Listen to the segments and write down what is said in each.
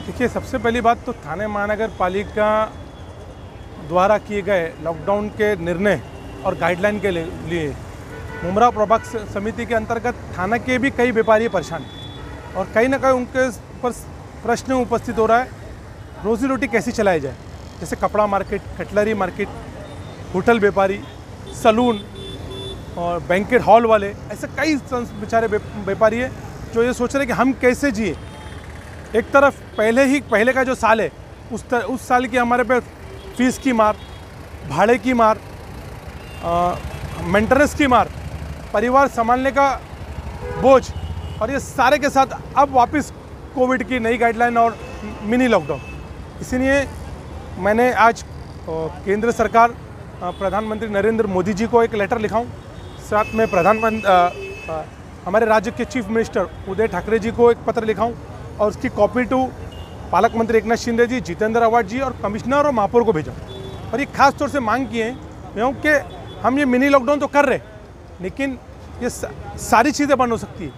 देखिए, सबसे पहली बात तो थाने महानगर पालिका द्वारा किए गए लॉकडाउन के निर्णय और गाइडलाइन के लिए मुमरा प्रभाग समिति के अंतर्गत थाना के भी कई व्यापारी परेशान हैं और कहीं ना कहीं उनके ऊपर प्रश्न उपस्थित हो रहा है, रोजी रोटी कैसी चलाई जाए। जैसे कपड़ा मार्केट, कटलरी मार्केट, होटल व्यापारी, सलून और बैंकेट हॉल वाले, ऐसे कई बेचारे व्यापारी हैं जो ये सोच रहे हैं कि हम कैसे जिए। एक तरफ पहले का जो साल है उस साल की हमारे पे फीस की मार, भाड़े की मार, मेंटेनेंस की मार, परिवार संभालने का बोझ, और ये सारे के साथ अब वापस कोविड की नई गाइडलाइन और मिनी लॉकडाउन। इसीलिए मैंने आज केंद्र सरकार प्रधानमंत्री नरेंद्र मोदी जी को एक लेटर लिखा हूँ, साथ में हमारे राज्य के चीफ मिनिस्टर उदय ठाकरे जी को एक पत्र लिखा हूँ और उसकी कॉपी टू पालक मंत्री एकनाथ शिंदे जी, जितेंद्र आवाड जी और कमिश्नर और महापौर को भेजा। और ये खास तौर से मांग की है कि हम ये मिनी लॉकडाउन तो कर रहे, लेकिन ये सारी चीज़ें बंद हो सकती है।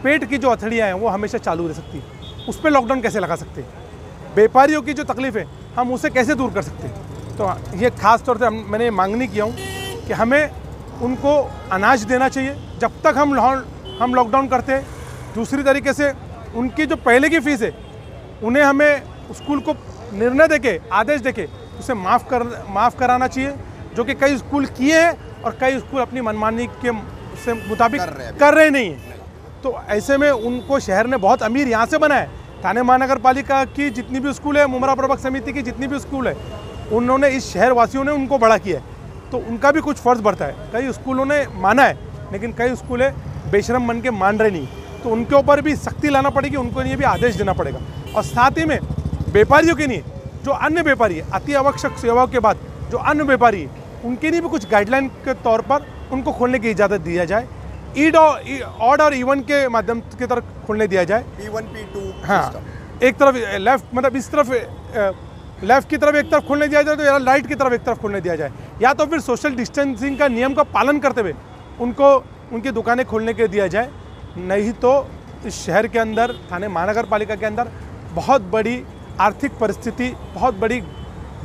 पेट की जो हथेलियाँ हैं वो हमेशा चालू रह सकती है, उस पर लॉकडाउन कैसे लगा सकते हैं। व्यापारियों की जो तकलीफ है हम उसे कैसे दूर कर सकते हैं। तो ये खास तौर से मैंने मांगनी किया हूँ कि हमें उनको अनाज देना चाहिए जब तक हम लॉकडाउन करते हैं। दूसरी तरीके से उनकी जो पहले की फीस है उन्हें हमें स्कूल को निर्णय देके, आदेश देके उसे माफ़ कराना चाहिए, जो कि कई स्कूल किए हैं और कई स्कूल अपनी मनमानी के से मुताबिक कर रहे नहीं हैं। तो ऐसे में उनको शहर ने बहुत अमीर यहाँ से बनाया है। थाने महानगर पालिका की जितनी भी स्कूल है, मुमरा प्रभाग समिति की जितनी भी स्कूल है, उन्होंने इस शहर वासियों ने उनको बड़ा किया है, तो उनका भी कुछ फ़र्ज़ बढ़ता है। कई स्कूलों ने माना है, लेकिन कई स्कूलें बेशरम बन के मान रहे नहीं, तो उनके ऊपर भी सख्ती लाना पड़ेगी, उनको लिए भी आदेश देना पड़ेगा। और साथ ही में व्यापारियों के लिए, जो अन्य व्यापारी है, अति आवश्यक सेवाओं के बाद जो अन्य व्यापारी है, उनके लिए भी कुछ गाइडलाइन के तौर पर उनको खोलने की इजाज़त दिया जाए। ऑड और इवन के माध्यम की तरफ खोलने दिया जाए। P1 P2 हाँ, एक तरफ लेफ्ट, मतलब इस तरफ लेफ्ट की तरफ एक तरफ खोलने दिया जाए, तो राइट की तरफ एक तरफ खोलने दिया जाए, या तो फिर सोशल डिस्टेंसिंग का नियम का पालन करते हुए उनको उनकी दुकानें खोलने के दिया जाए। नहीं तो इस शहर के अंदर, थाने महानगर पालिका के अंदर बहुत बड़ी आर्थिक परिस्थिति, बहुत बड़ी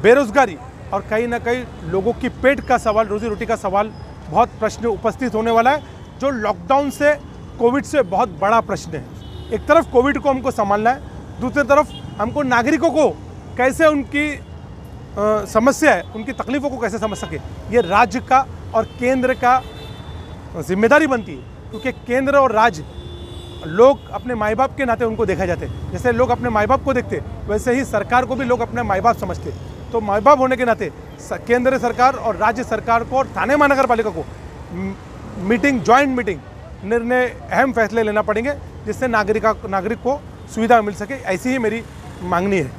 बेरोजगारी और कहीं ना कहीं लोगों की पेट का सवाल, रोजी रोटी का सवाल, बहुत प्रश्न उपस्थित होने वाला है, जो लॉकडाउन से, कोविड से बहुत बड़ा प्रश्न है। एक तरफ कोविड को हमको संभालना है, दूसरी तरफ हमको नागरिकों को कैसे उनकी समस्या है, उनकी तकलीफ़ों को कैसे समझ सके, ये राज्य का और केंद्र का जिम्मेदारी बनती है। क्योंकि केंद्र और राज्य, लोग अपने माई बाप के नाते उनको देखा जाते हैं। जैसे लोग अपने माई बाप को देखते, वैसे ही सरकार को भी लोग अपने माई बाप समझते। तो माई बाप होने के नाते केंद्र सरकार और राज्य सरकार को और थाने महानगर पालिका को जॉइंट मीटिंग, निर्णय, अहम फैसले लेना पड़ेंगे, जिससे नागरिक को सुविधा मिल सके। ऐसी ही मेरी मांगनी है।